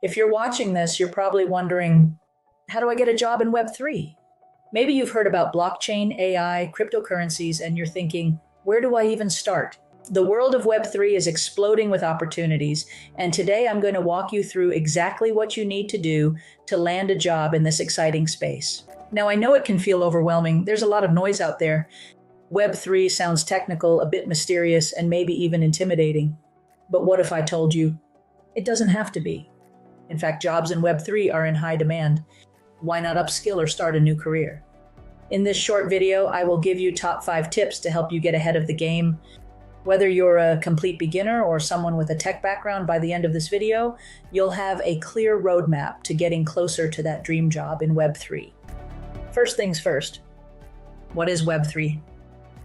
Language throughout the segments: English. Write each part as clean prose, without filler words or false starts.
If you're watching this, you're probably wondering, how do I get a job in Web3? Maybe you've heard about blockchain, AI, cryptocurrencies, and you're thinking, where do I even start? The world of Web3 is exploding with opportunities, and today I'm going to walk you through exactly what you need to do to land a job in this exciting space. Now, I know it can feel overwhelming. There's a lot of noise out there. Web3 sounds technical, a bit mysterious, and maybe even intimidating. But what if I told you it doesn't have to be? In fact, jobs in Web3 are in high demand. Why not upskill or start a new career? In this short video, I will give you top 5 tips to help you get ahead of the game. Whether you're a complete beginner or someone with a tech background, by the end of this video, you'll have a clear roadmap to getting closer to that dream job in Web3. First things first, what is Web3?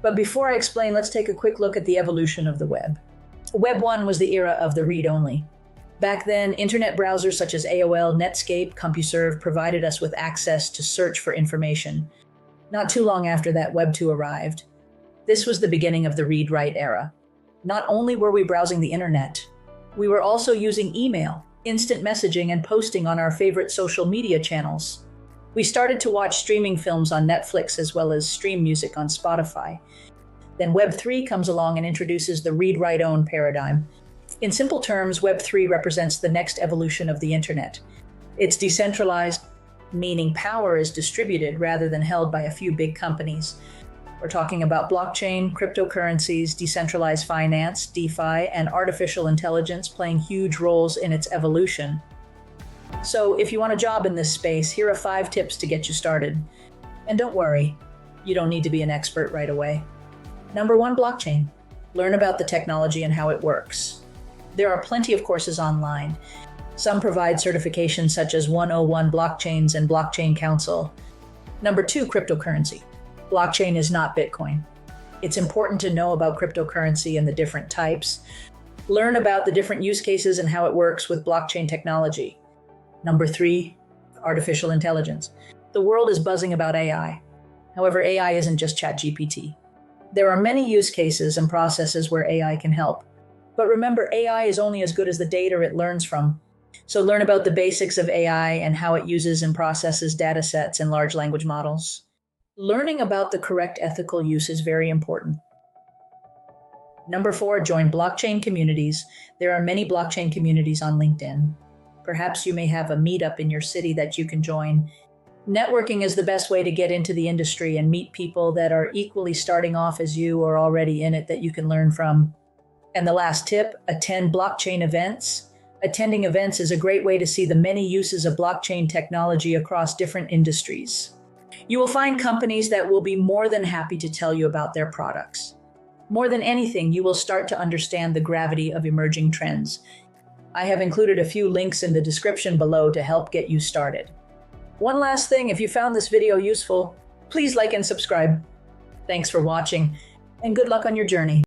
But before I explain, let's take a quick look at the evolution of the web. Web 1 was the era of the read-only. Back then, internet browsers such as AOL, Netscape, CompuServe provided us with access to search for information. Not too long after that, Web 2 arrived. This was the beginning of the read-write era. Not only were we browsing the internet, we were also using email, instant messaging, and posting on our favorite social media channels. We started to watch streaming films on Netflix as well as stream music on Spotify. Then Web 3 comes along and introduces the read-write-own paradigm. In simple terms, Web 3 represents the next evolution of the internet. It's decentralized, meaning power is distributed rather than held by a few big companies. We're talking about blockchain, cryptocurrencies, decentralized finance, DeFi, and artificial intelligence playing huge roles in its evolution. So if you want a job in this space, here are 5 tips to get you started. And don't worry, you don't need to be an expert right away. Number 1, blockchain. Learn about the technology and how it works. There are plenty of courses online. Some provide certifications such as 101 Blockchains and Blockchain Council. Number 2, cryptocurrency. Blockchain is not Bitcoin. It's important to know about cryptocurrency and the different types. Learn about the different use cases and how it works with blockchain technology. Number 3, artificial intelligence. The world is buzzing about AI. However, AI isn't just ChatGPT. There are many use cases and processes where AI can help. But remember, AI is only as good as the data it learns from. So learn about the basics of AI and how it uses and processes data sets and large language models. Learning about the correct ethical use is very important. Number 4, join blockchain communities. There are many blockchain communities on LinkedIn. Perhaps you may have a meetup in your city that you can join. Networking is the best way to get into the industry and meet people that are equally starting off as you or already in it that you can learn from. And the last tip, attend blockchain events. Attending events is a great way to see the many uses of blockchain technology across different industries. You will find companies that will be more than happy to tell you about their products. More than anything, you will start to understand the gravity of emerging trends. I have included a few links in the description below to help get you started. One last thing, if you found this video useful, please like and subscribe. Thanks for watching, and good luck on your journey.